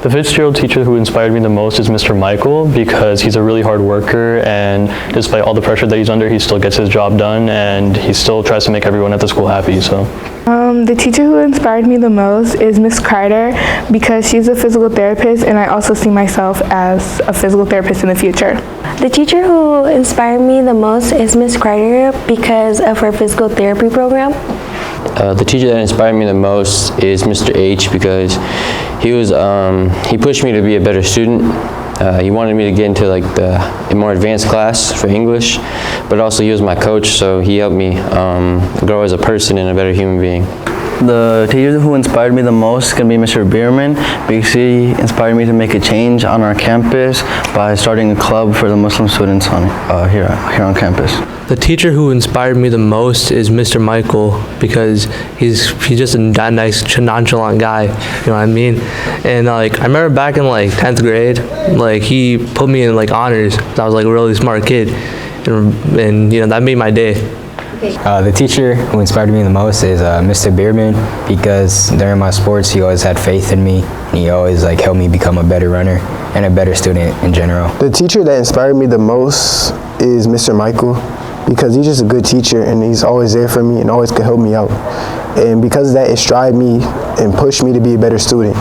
The Fitzgerald teacher who inspired me the most is Mr. Michael because he's a really hard worker, and despite all the pressure that he's under, he still gets his job done and he still tries to make everyone at the school happy. The teacher who inspired me the most is Miss Kreider because she's a physical therapist, and I also see myself as a physical therapist in the future. The teacher who inspired me the most is Miss Kreider because of her physical therapy program. The teacher that inspired me the most is Mr. H because he pushed me to be a better student. He wanted me to get into a more advanced class for English, but also he was my coach, so he helped me grow as a person and a better human being. The teacher who inspired me the most can be Mr. Bierman because he inspired me to make a change on our campus by starting a club for the Muslim students here on campus. The teacher who inspired me the most is Mr. Michael because he's just a nice, nonchalant guy, you know what I mean? And I remember back in 10th grade, he put me in honors. I was a really smart kid, and that made my day. The teacher who inspired me the most is Mr. Bierman because during my sports he always had faith in me, and he always helped me become a better runner and a better student in general. The teacher that inspired me the most is Mr. Michael because he's just a good teacher and he's always there for me and always can help me out. And because of that, it strived me and pushed me to be a better student.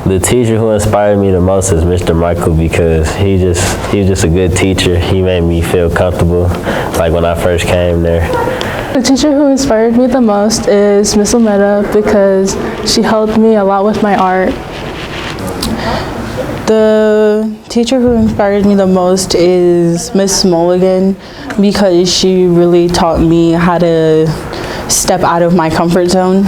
The teacher who inspired me the most is Mr. Michael because he's just a good teacher. He made me feel comfortable when I first came there. The teacher who inspired me the most is Miss Lametta because she helped me a lot with my art. The teacher who inspired me the most is Miss Mulligan because she really taught me how to step out of my comfort zone.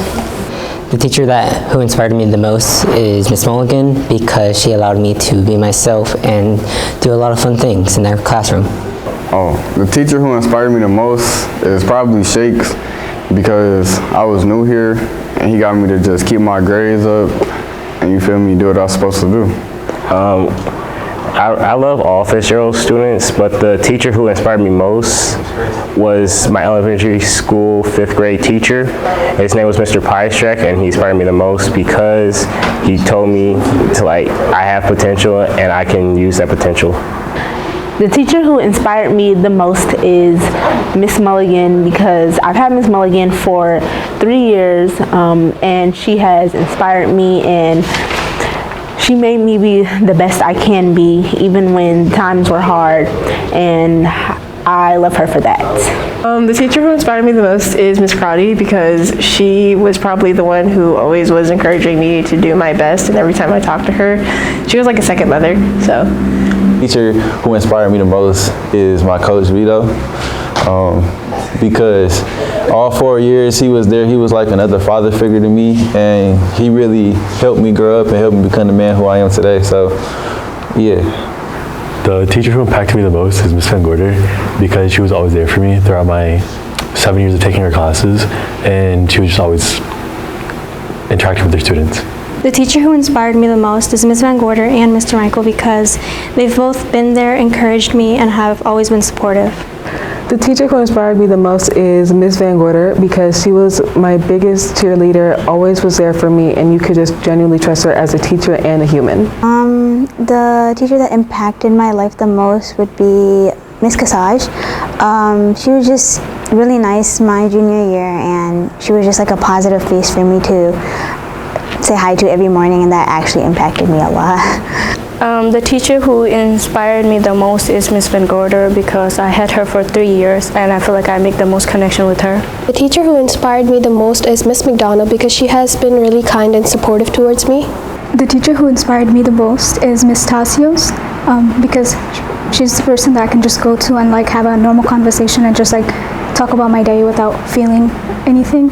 The teacher who inspired me the most is Miss Mulligan because she allowed me to be myself and do a lot of fun things in their classroom. The teacher who inspired me the most is probably Shakes because I was new here and he got me to just keep my grades up and do what I was supposed to do. I love all Fitzgerald students, but the teacher who inspired me most was my elementary school 5th grade teacher. His name was Mr. Pyestrek, and he inspired me the most because he told me I have potential and I can use that potential. The teacher who inspired me the most is Miss Mulligan because I've had Miss Mulligan for 3 years and she has inspired me and she made me be the best I can be even when times were hard, and I love her for that. The teacher who inspired me the most is Miss Crowdy because she was probably the one who always was encouraging me to do my best, and every time I talked to her, she was like a second mother. The teacher who inspired me the most is my coach Vito because all 4 years he was there, he was like another father figure to me, and he really helped me grow up and helped me become the man who I am today. So, yeah. The teacher who impacted me the most is Miss Van Gorder because she was always there for me throughout my 7 years of taking her classes, and she was just always interacting with her students. The teacher who inspired me the most is Ms. Van Gorder and Mr. Michael because they've both been there, encouraged me, and have always been supportive. The teacher who inspired me the most is Miss Van Gorder because she was my biggest cheerleader, always was there for me, and you could just genuinely trust her as a teacher and a human. The teacher that impacted my life the most would be Miss Cassage. She was just really nice my junior year, and she was just a positive face for me to say hi to every morning, and that actually impacted me a lot. The teacher who inspired me the most is Miss Van Gorder because I had her for 3 years and I feel like I make the most connection with her. The teacher who inspired me the most is Miss McDonough because she has been really kind and supportive towards me. The teacher who inspired me the most is Miss Tassios because she's the person that I can just go to and have a normal conversation and just talk about my day without feeling anything.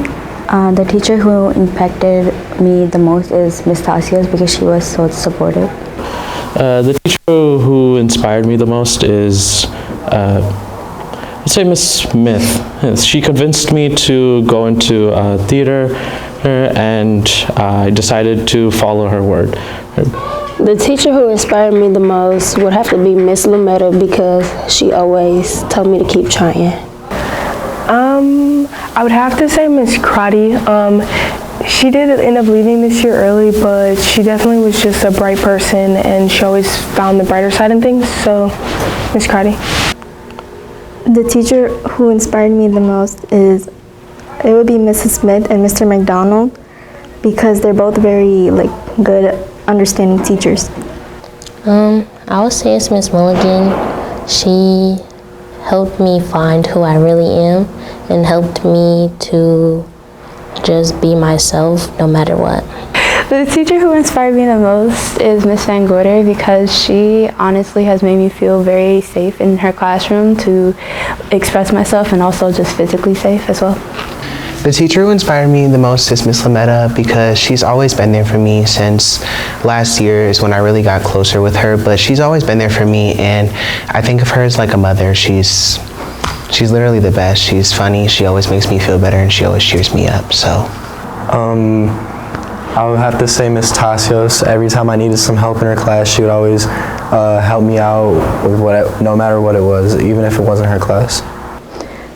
The teacher who impacted me the most is Miss Tassios because she was so supportive. The teacher who inspired me the most is, let's say Miss Smith. She convinced me to go into theater, and I decided to follow her word. The teacher who inspired me the most would have to be Miss Lametta because she always told me to keep trying. I would have to say Miss Crotty. She did end up leaving this year early, but she definitely was just a bright person, and she always found the brighter side in things. So, Miss Cardi. The teacher who inspired me the most it would be Mrs. Smith and Mr. McDonald, because they're both very good, understanding teachers. I would say it's Miss Mulligan. She helped me find who I really am and helped me to just be myself no matter what. The teacher who inspired me the most is Miss Van Gorder, because she honestly has made me feel very safe in her classroom to express myself, and also just physically safe as well. The teacher who inspired me the most is Miss Lametta, because she's always been there for me since last year is when I really got closer with her, but she's always been there for me, and I think of her as like a mother. She's literally the best. She's funny, she always makes me feel better, and she always cheers me up, so. I would have to say Miss Tassios. Every time I needed some help in her class, she would always help me out with no matter what it was, even if it wasn't her class.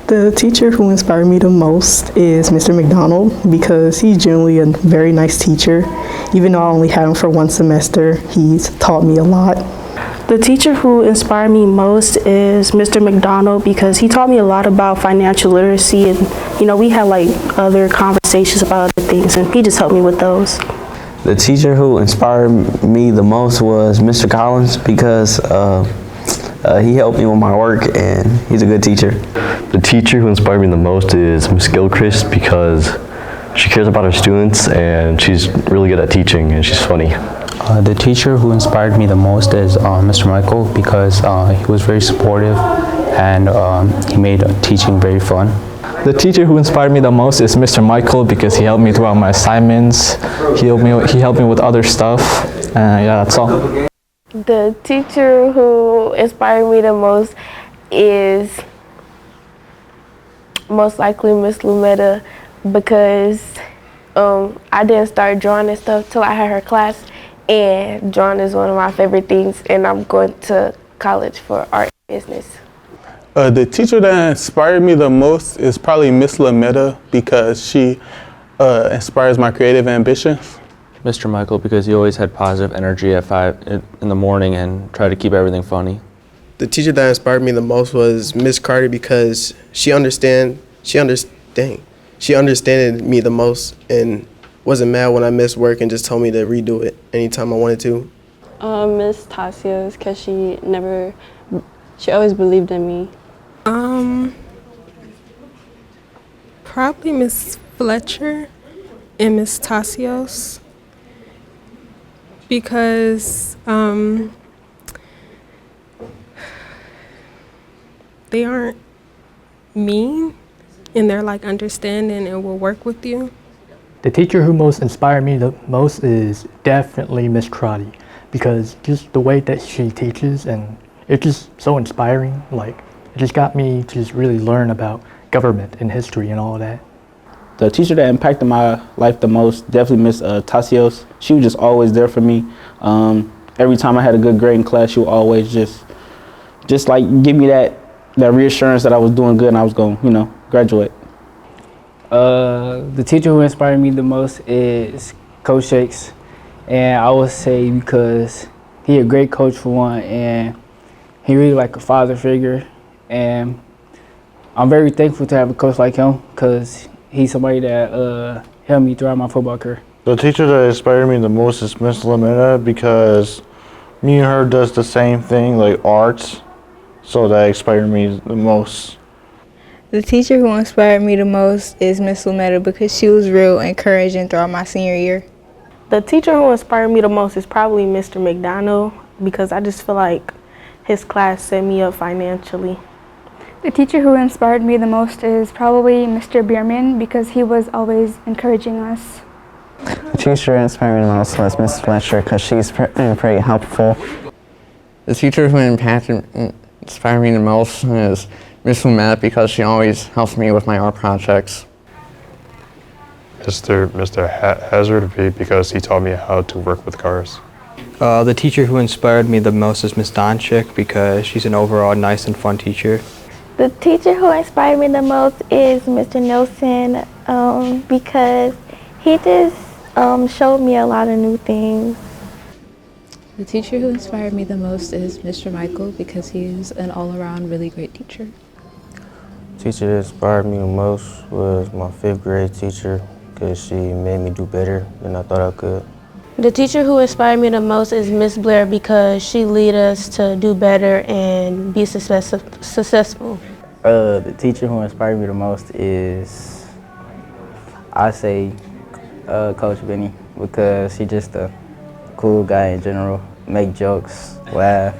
The teacher who inspired me the most is Mr. McDonald, because he's generally a very nice teacher. Even though I only had him for one semester, he's taught me a lot. The teacher who inspired me most is Mr. McDonald, because he taught me a lot about financial literacy, and we had other conversations about other things, and he just helped me with those. The teacher who inspired me the most was Mr. Collins, because he helped me with my work, and he's a good teacher. The teacher who inspired me the most is Miss Gilchrist, because she cares about her students and she's really good at teaching and she's funny. The teacher who inspired me the most is Mr. Michael, because he was very supportive and he made teaching very fun. The teacher who inspired me the most is Mr. Michael, because he helped me throughout my assignments. He helped me with other stuff. Yeah, that's all. The teacher who inspired me the most is most likely Miss Lumetta, because I didn't start drawing and stuff till I had her class, and drawing is one of my favorite things, and I'm going to college for art and business. The teacher that inspired me the most is probably Miss Lametta, because she inspires my creative ambitions. Mr. Michael, because he always had positive energy at 5 in the morning and tried to keep everything funny. The teacher that inspired me the most was Miss Carter, because she understood me the most and wasn't mad when I missed work and just told me to redo it anytime I wanted to. Miss Tassios, because she always believed in me. Probably Miss Fletcher and Miss Tassios, because they aren't mean and they're understanding and will work with you. The teacher who most inspired me the most is definitely Miss Crotty, because just the way that she teaches, and it's just so inspiring. It just got me to just really learn about government and history and all of that. The teacher that impacted my life the most, definitely Miss Tassios. She was just always there for me. Every time I had a good grade in class, she would always just give me that reassurance that I was doing good and I was going to, graduate. The teacher who inspired me the most is Coach Shakes, and I would say because he a great coach for one, and he really like a father figure, and I'm very thankful to have a coach like him, because he's somebody that helped me throughout my football career. The teacher that inspired me the most is Miss Lametta, because me and her does the same thing, like arts, so that inspired me the most. The teacher who inspired me the most is Miss Lametta, because she was real encouraging throughout my senior year. The teacher who inspired me the most is probably Mr. McDonald, because I just feel like his class set me up financially. The teacher who inspired me the most is probably Mr. Bierman, because he was always encouraging us. The teacher who inspired me the most was Miss Fletcher, because she's pretty helpful. The teacher who inspired me the most is Miss Lumet, because she always helps me with my art projects. Mr. Hazard, because he taught me how to work with cars. The teacher who inspired me the most is Miss Donchik, because she's an overall nice and fun teacher. The teacher who inspired me the most is Mr. Nelson, because He just showed me a lot of new things. The teacher who inspired me the most is Mr. Michael because he's an all-around really great teacher. The teacher that inspired me the most was my 5th grade teacher because she made me do better than I thought I could. The teacher who inspired me the most is Miss Blair because she lead us to do better and be successful. The teacher who inspired me the most is, I say, Coach Benny, because he's just a cool guy in general, make jokes, laugh,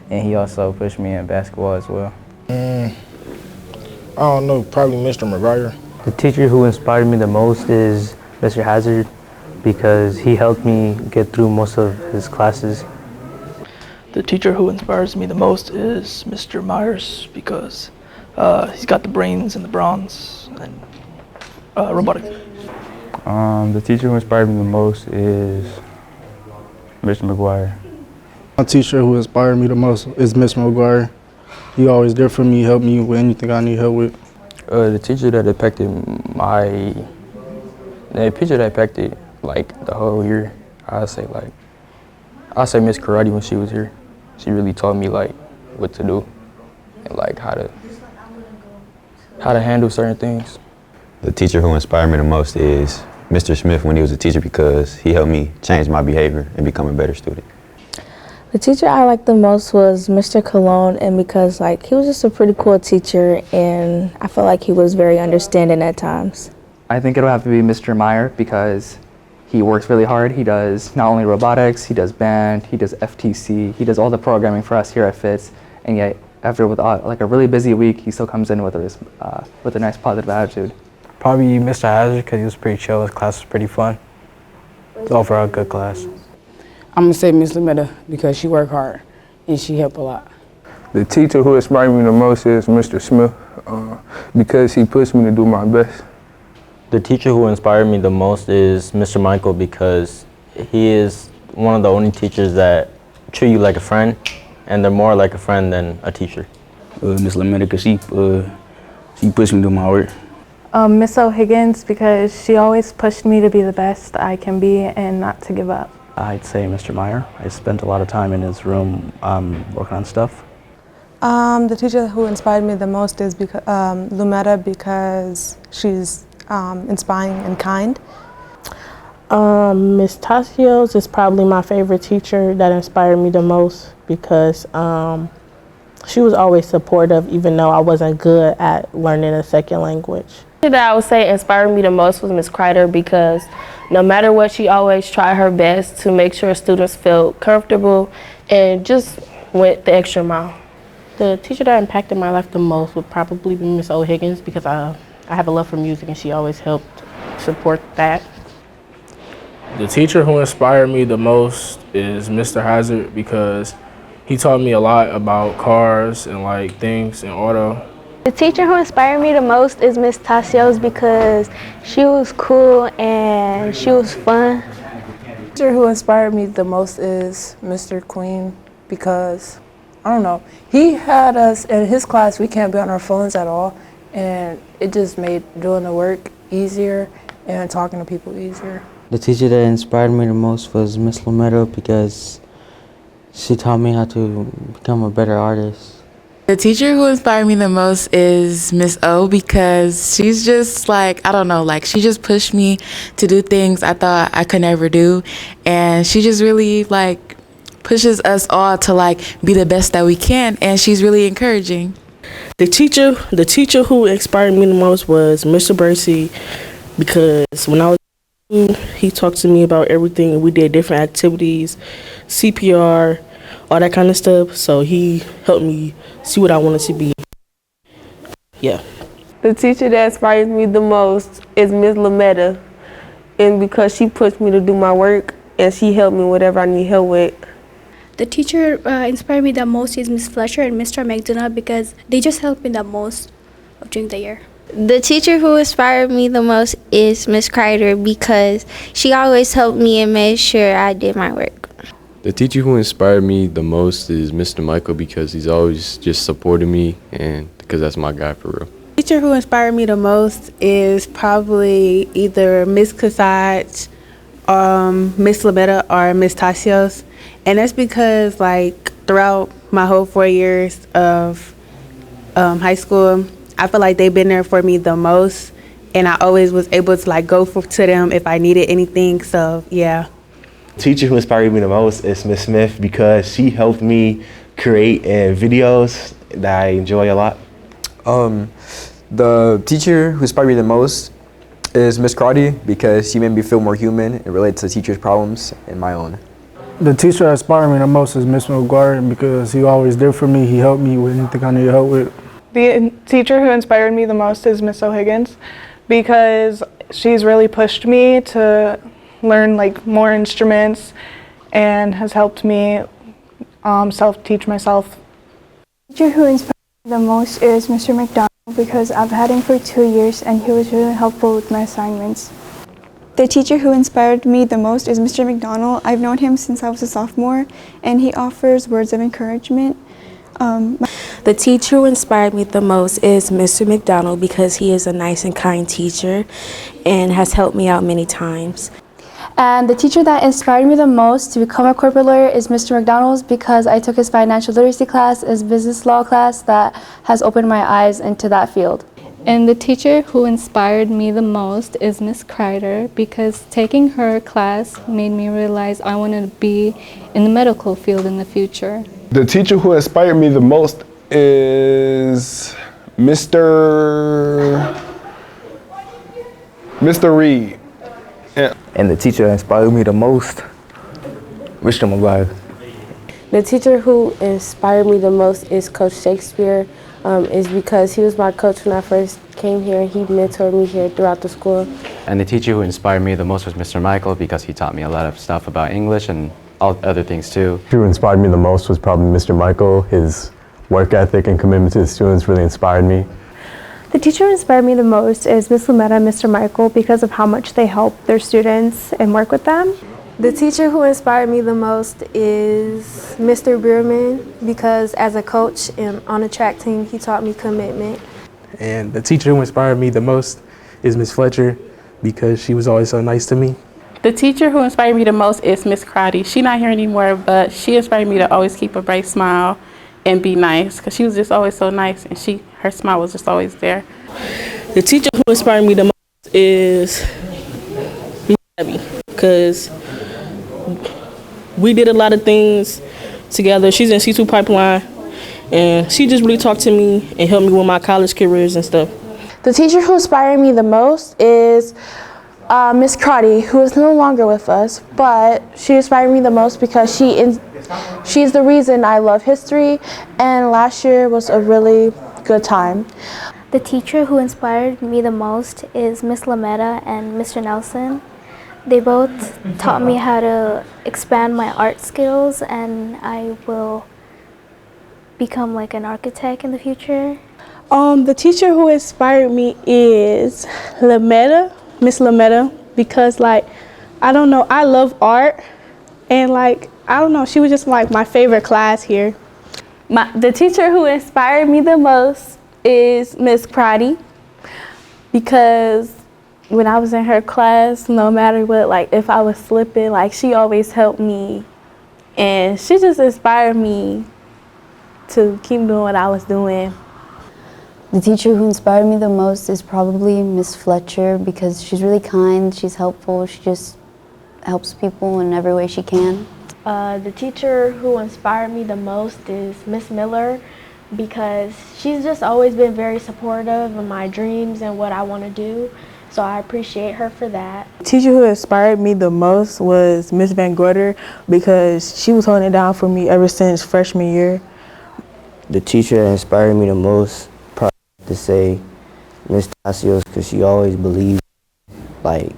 and he also pushed me in basketball as well. I don't know, probably Mr. McGuire. The teacher who inspired me the most is Mr. Hazard because he helped me get through most of his classes. The teacher who inspires me the most is Mr. Myers because he's got the brains and the bronze and robotics. The teacher who inspired me the most is Mr. McGuire. My teacher who inspired me the most is Mr. McGuire. He always there for me, help me with anything I need help with. The teacher that impacted like the whole year, I'd say Miss Karate when she was here. She really taught me like what to do and like how to handle certain things. The teacher who inspired me the most is Mr. Smith when he was a teacher because he helped me change my behavior and become a better student. The teacher I liked the most was Mr. Cologne, and because like he was just a pretty cool teacher and I felt like he was very understanding at times. I think it'll have to be Mr. Meyer because he works really hard. He does not only robotics, he does band, he does FTC, he does all the programming for us here at FITS, and yet after like a really busy week, he still comes in with a nice positive attitude. Probably Mr. Hazard because he was pretty chill. His class was pretty fun. It's overall a good class. I'm gonna say Miss Lametta because she worked hard and she helped a lot. The teacher who inspired me the most is Mr. Smith because he pushed me to do my best. The teacher who inspired me the most is Mr. Michael because he is one of the only teachers that treat you like a friend, and they're more like a friend than a teacher. Miss Lametta because she pushed me to do my work. Miss O'Higgins because she always pushed me to be the best I can be and not to give up. I'd say Mr. Meyer. I spent a lot of time in his room working on stuff. The teacher who inspired me the most is Lumetta because she's inspiring and kind. Miss Tassios is probably my favorite teacher that inspired me the most because she was always supportive even though I wasn't good at learning a second language. That I would say inspired me the most was Miss Kreider because no matter what, she always tried her best to make sure students felt comfortable and just went the extra mile. The teacher that impacted my life the most would probably be Miss O'Higgins because I have a love for music and she always helped support that. The teacher who inspired me the most is Mr. Hazard because he taught me a lot about cars and like things in auto. The teacher who inspired me the most is Miss Tassios because she was cool and she was fun. The teacher who inspired me the most is Mr. Queen because, I don't know, he had us in his class, we can't be on our phones at all, and it just made doing the work easier and talking to people easier. The teacher that inspired me the most was Miss Lametta because she taught me how to become a better artist. The teacher who inspired me the most is Miss O because she's just like, I don't know, like she just pushed me to do things I thought I could never do. And she just really like pushes us all to like be the best that we can. And she's really encouraging. The teacher who inspired me the most was Mr. Bercy because when I was he talked to me about everything. We did different activities, CPR, all that kind of stuff. So he helped me see what I wanted to be. Yeah. The teacher that inspires me the most is Miss Lametta, and because she pushed me to do my work and she helped me whatever I need help with. The teacher inspired me the most is Miss Fletcher and Mr. McDonough because they just helped me the most during the year. The teacher who inspired me the most is Miss Kreider because she always helped me and made sure I did my work. The teacher who inspired me the most is Mr. Michael because he's always just supported me and because that's my guy for real. Teacher who inspired me the most is probably either Miss Casage, Miss Lametta, or Miss Tasios. And that's because like throughout my whole 4 years of high school, I feel like they've been there for me the most. And I always was able to like go to them if I needed anything. So yeah. Teacher who inspired me the most is Miss Smith because she helped me create videos that I enjoy a lot. The teacher who inspired me the most is Miss Crotty because she made me feel more human and relate to teachers' problems and my own. The teacher that inspired me the most is Miss McGuire because he always there for me. He helped me with anything I needed help with. The teacher who inspired me the most is Miss O'Higgins because she's really pushed me to learn like more instruments and has helped me self-teach myself. The teacher who inspired me the most is Mr. McDonald because I've had him for 2 years and he was really helpful with my assignments. The teacher who inspired me the most is Mr. McDonald. I've known him since I was a sophomore and he offers words of encouragement. The teacher who inspired me the most is Mr. McDonald because he is a nice and kind teacher and has helped me out many times. And the teacher that inspired me the most to become a corporate lawyer is Mr. McDonald's because I took his financial literacy class, his business law class that has opened my eyes into that field. And the teacher who inspired me the most is Miss Kreider because taking her class made me realize I want to be in the medical field in the future. The teacher who inspired me the most is Mr. Reed. Yeah. And the teacher that inspired me the most, Mr. McGuire. The teacher who inspired me the most is Coach Shakespeare, is because he was my coach when I first came here. He mentored me here throughout the school. And the teacher who inspired me the most was Mr. Michael because he taught me a lot of stuff about English and all other things too. The teacher who inspired me the most was probably Mr. Michael. His work ethic and commitment to his students really inspired me. The teacher who inspired me the most is Miss Lametta and Mr. Michael because of how much they help their students and work with them. The teacher who inspired me the most is Mr. Bierman because as a coach and on a track team, he taught me commitment. And the teacher who inspired me the most is Miss Fletcher because she was always so nice to me. The teacher who inspired me the most is Miss Crotty. She's not here anymore, but she inspired me to always keep a bright smile and be nice because she was just always so nice and her smile was just always there. The teacher who inspired me the most is Miss Debbie because we did a lot of things together. She's in C2 Pipeline and she just really talked to me and helped me with my college careers and stuff. The teacher who inspired me the most is Miss Crotty, who is no longer with us, but she inspired me the most because she's the reason I love history, and last year was a really good time. The teacher who inspired me the most is Miss Lametta and Mr. Nelson. They both taught me how to expand my art skills, and I will become like an architect in the future. The teacher who inspired me is Lametta, Miss Lametta, because like, I don't know, I love art, and like, I don't know, she was just like my favorite class here. The teacher who inspired me the most is Miss Crotty, because when I was in her class, no matter what, like if I was slipping, like she always helped me, and she just inspired me to keep doing what I was doing. The teacher who inspired me the most is probably Miss Fletcher because she's really kind, she's helpful, she just helps people in every way she can. The teacher who inspired me the most is Miss Miller because she's just always been very supportive of my dreams and what I want to do. So I appreciate her for that. The teacher who inspired me the most was Miss Van Gorder because she was holding it down for me ever since freshman year. The teacher that inspired me the most, probably to say Miss Tasios, because she always believed like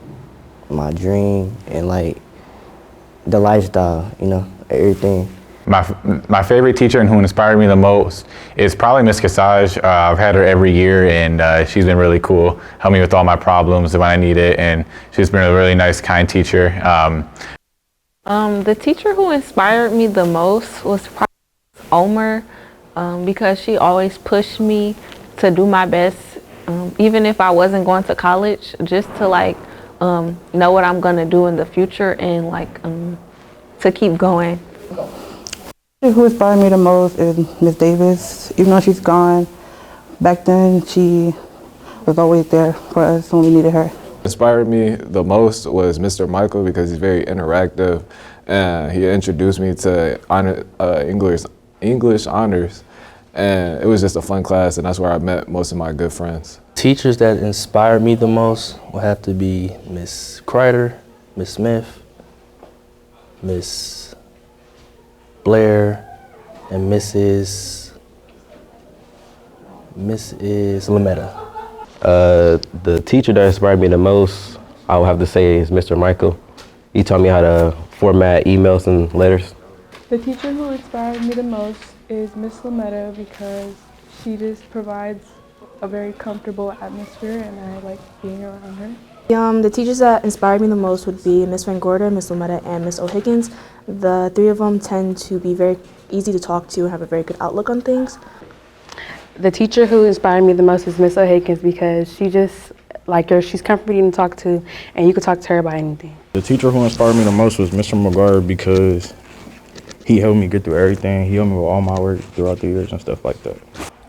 my dream and like the lifestyle, you know, everything. My favorite teacher and who inspired me the most is probably Miss Casage. I've had her every year and she's been really cool, helped me with all my problems when I need it, and she's been a really nice, kind teacher. The teacher who inspired me the most was probably Omer because she always pushed me to do my best even if I wasn't going to college, just to like know what I'm gonna do in the future and like to keep going. Who inspired me the most is Miss Davis. Even though she's gone, back then she was always there for us when we needed her. Inspired me the most was Mr. Michael because he's very interactive, and he introduced me to English honors, and it was just a fun class, and that's where I met most of my good friends. Teachers that inspired me the most will have to be Miss Kreider, Miss Smith, Miss Blair, and Mrs. Lametta. The teacher that inspired me the most, I would have to say, is Mr. Michael. He taught me how to format emails and letters. The teacher who inspired me the most is Miss Lametta because she just provides a very comfortable atmosphere and I like being around her. The teachers that inspired me the most would be Miss Van Gorder, Miss Lametta, and Miss O'Higgins. The three of them tend to be very easy to talk to and have a very good outlook on things. The teacher who inspired me the most is Miss O'Higgins because she just, she's comforting to talk to and you can talk to her about anything. The teacher who inspired me the most was Mr. McGuire because he helped me get through everything. He helped me with all my work throughout the years and stuff like that.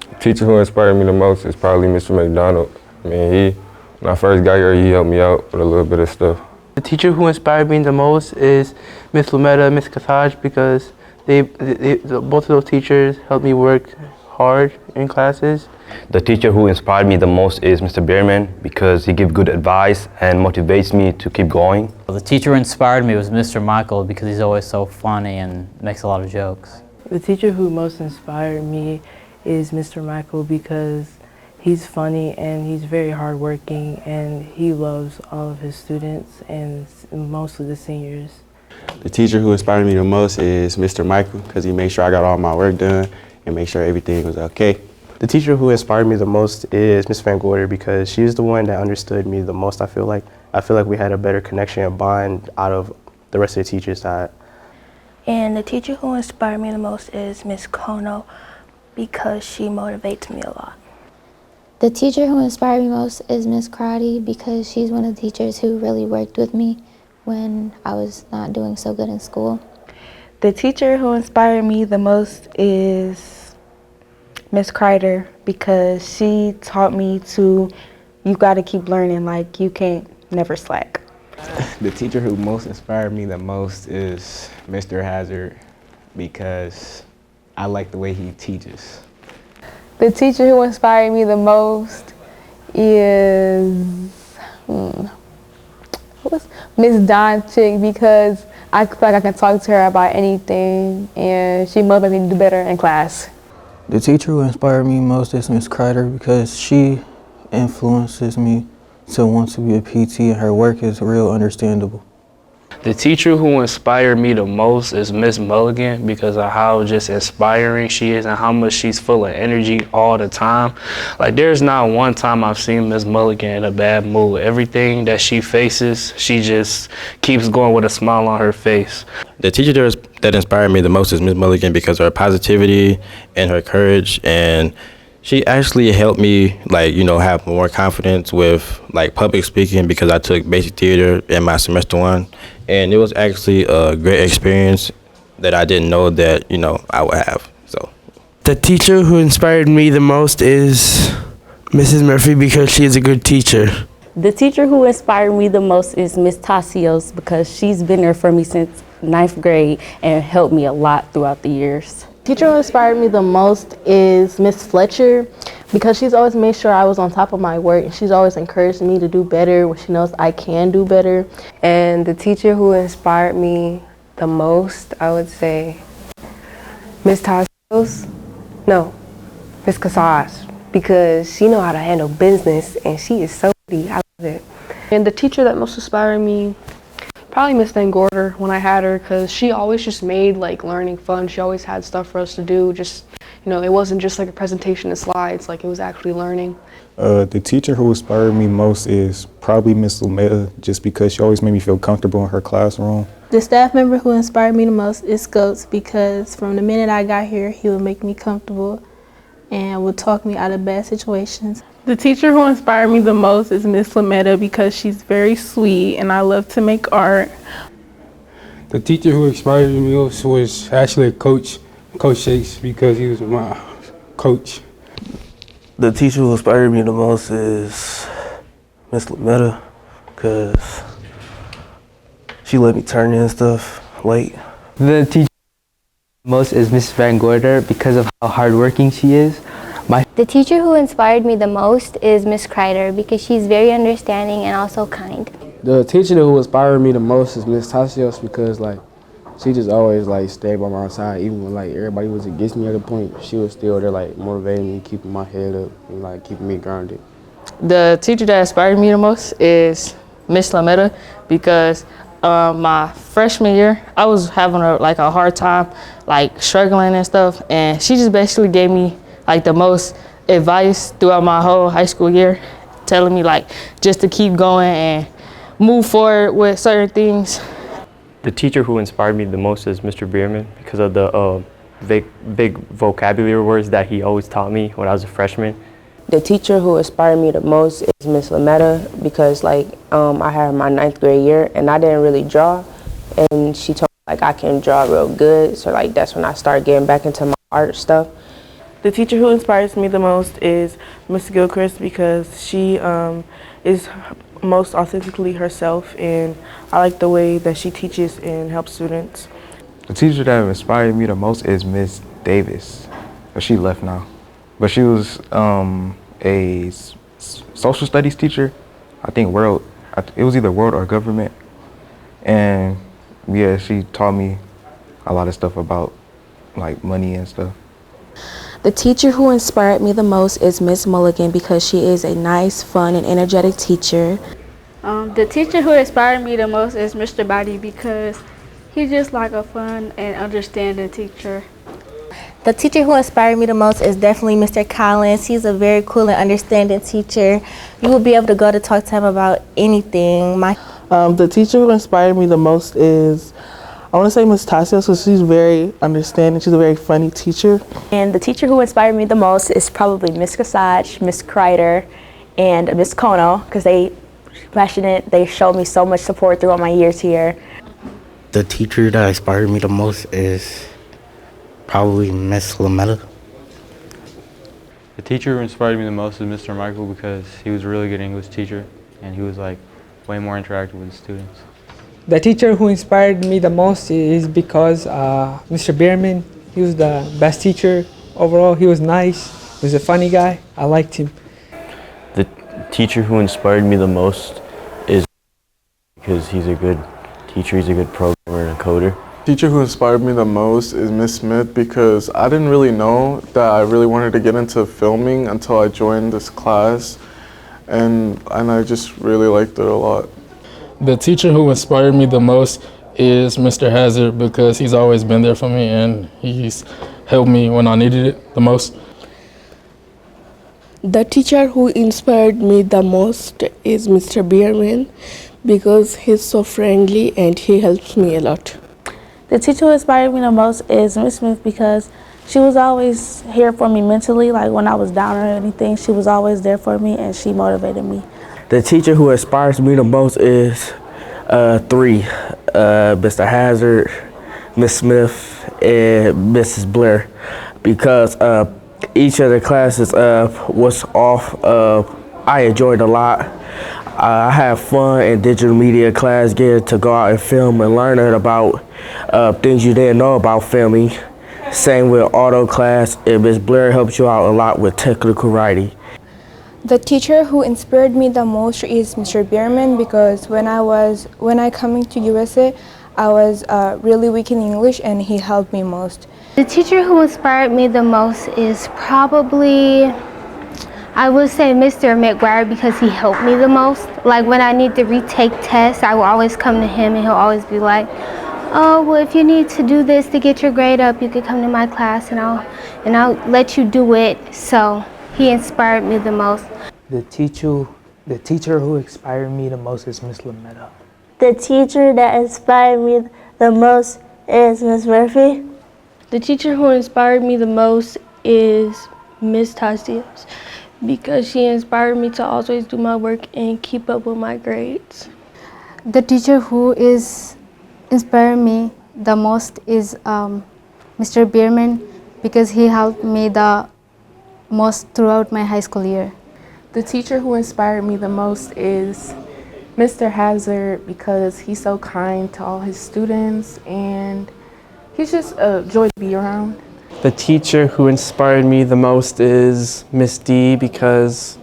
The teacher who inspired me the most is probably Mr. McDonald. I mean, when I first got here, he helped me out with a little bit of stuff. The teacher who inspired me the most is Miss Lametta, Miss Cassage, because both of those teachers helped me work hard in classes. The teacher who inspired me the most is Mr. Behrman because he gives good advice and motivates me to keep going. The teacher who inspired me was Mr. Michael because he's always so funny and makes a lot of jokes. The teacher who most inspired me is Mr. Michael because he's funny and he's very hardworking and he loves all of his students and mostly the seniors. The teacher who inspired me the most is Mr. Michael because he made sure I got all my work done and made sure everything was okay. The teacher who inspired me the most is Miss Van Gorder because she's the one that understood me the most. I feel like we had a better connection and bond out of the rest of the teachers. And the teacher who inspired me the most is Miss Kono because she motivates me a lot. The teacher who inspired me most is Miss Crotty because she's one of the teachers who really worked with me when I was not doing so good in school. The teacher who inspired me the most is Miss Kreider because she taught me you gotta keep learning, you can't never slack. The teacher who most inspired me the most is Mr. Hazard because I like the way he teaches. The teacher who inspired me the most is Miss Don Chick because I feel like I can talk to her about anything and she motivates me to do better in class. The teacher who inspired me most is Miss Kreider because she influences me to want to be a PT and her work is real understandable. The teacher who inspired me the most is Miss Mulligan because of how just inspiring she is and how much she's full of energy all the time. There's not one time I've seen Miss Mulligan in a bad mood. Everything that she faces, she just keeps going with a smile on her face. The teacher that inspired me the most is Miss Mulligan because of her positivity and her courage, and she actually helped me have more confidence with public speaking because I took basic theater in my semester 1, and it was actually a great experience that I didn't know that I would have. So the teacher who inspired me the most is Mrs. Murphy because she is a good teacher. The teacher who inspired me the most is Miss Tassios because she's been there for me since 9th grade and helped me a lot throughout the years. The teacher who inspired me the most is Miss Fletcher because she's always made sure I was on top of my work and she's always encouraged me to do better when she knows I can do better. And the teacher who inspired me the most, I would say Miss Tassios, Miss Cassage, because she knows how to handle business and she is so pretty. I love it. And the teacher that most inspired me, probably Miss Van Gorder when I had her, because she always just made learning fun. She always had stuff for us to do. It wasn't just a presentation of slides, it was actually learning. The teacher who inspired me most is probably Miss Lametta just because she always made me feel comfortable in her classroom. The staff member who inspired me the most is Scopes because from the minute I got here, he would make me comfortable and would talk me out of bad situations. The teacher who inspired me the most is Miss Lametta because she's very sweet and I love to make art. The teacher who inspired me most was actually Coach Shakes because he was my coach. The teacher who inspired me the most is Miss Lametta because she let me turn in stuff late. The teacher most is Miss Van Gorder because of how hardworking she is. The teacher who inspired me the most is Miss Kreider because she's very understanding and also kind. The teacher who inspired me the most is Miss Tasios because she just always stayed by my side even when everybody was against me at a point. She was still there motivating me, keeping my head up and keeping me grounded. The teacher that inspired me the most is Miss Lametta because my freshman year I was having a hard time struggling and stuff, and she just basically gave me the most advice throughout my whole high school year, telling me just to keep going and move forward with certain things. The teacher who inspired me the most is Mr. Bierman because of the big vocabulary words that he always taught me when I was a freshman. The teacher who inspired me the most is Miss Lametta because I had my 9th grade year and I didn't really draw, and she told me I can draw real good, so that's when I started getting back into my art stuff. The teacher who inspires me the most is Miss Gilchrist because she is most authentically herself, and I like the way that she teaches and helps students. The teacher that inspired me the most is Miss Davis. She left now. But she was a social studies teacher. I think it was either world or government. And yeah, she taught me a lot of stuff about money and stuff. The teacher who inspired me the most is Miss Mulligan because she is a nice, fun, and energetic teacher. The teacher who inspired me the most is Mr. Body because he's just a fun and understanding teacher. The teacher who inspired me the most is definitely Mr. Collins. He's a very cool and understanding teacher. You will be able to go to talk to him about anything. The teacher who inspired me the most is, I want to say Miss Tasios because she's very understanding. She's a very funny teacher. And the teacher who inspired me the most is probably Miss Kasach, Miss Kreider, and Miss Kono because they passionate. They showed me so much support throughout my years here. The teacher that inspired me the most is probably Miss Lametta. The teacher who inspired me the most is Mr. Michael because he was a really good English teacher and he was way more interactive with the students. The teacher who inspired me the most is because Mr. Bierman, he was the best teacher overall. He was nice, he was a funny guy. I liked him. The teacher who inspired me the most is because he's a good teacher, he's a good programmer and a coder. The teacher who inspired me the most is Miss Smith because I didn't really know that I really wanted to get into filming until I joined this class, and I just really liked it a lot. The teacher who inspired me the most is Mr. Hazard because he's always been there for me and he's helped me when I needed it the most. The teacher who inspired me the most is Mr. Bierman because he's so friendly and he helps me a lot. The teacher who inspired me the most is Miss Smith because she was always here for me mentally, when I was down or anything. She was always there for me and she motivated me. The teacher who inspires me the most is three, Mr. Hazard, Miss Smith, and Mrs. Blair, because each of the classes was off. I enjoyed a lot. I had fun in digital media class, getting to go out and film and learning about things you didn't know about filming. Same with auto class, and Miss Blair helped you out a lot with technical writing. The teacher who inspired me the most is Mr. Bierman because when I coming to USA, I was really weak in English and he helped me most. The teacher who inspired me the most is probably, I would say Mr. McGuire because he helped me the most. When I need to retake tests, I will always come to him and he'll always be like, oh, well, if you need to do this to get your grade up, you could come to my class and I'll let you do it. So he inspired me the most. The teacher who inspired me the most is Miss Lametta. The teacher that inspired me the most is Miss Murphy. The teacher who inspired me the most is Miss Tasios Because she inspired me to always do my work and keep up with my grades. The teacher who is inspired me the most is Mr. Bierman, because he helped me the most throughout my high school year. The teacher who inspired me the most is Mr. Hazard, because he's so kind to all his students and he's just a joy to be around. The teacher who inspired me the most is Miss D, because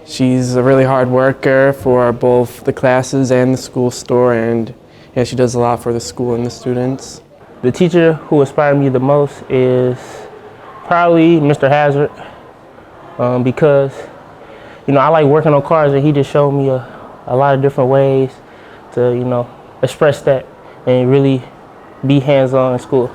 she's a really hard worker for both the classes and the school store, and yeah, she does a lot for the school and the students. The teacher who inspired me the most is probably Mr. Hazard, because I like working on cars, and he just showed me a lot of different ways to express that and really be hands-on in school.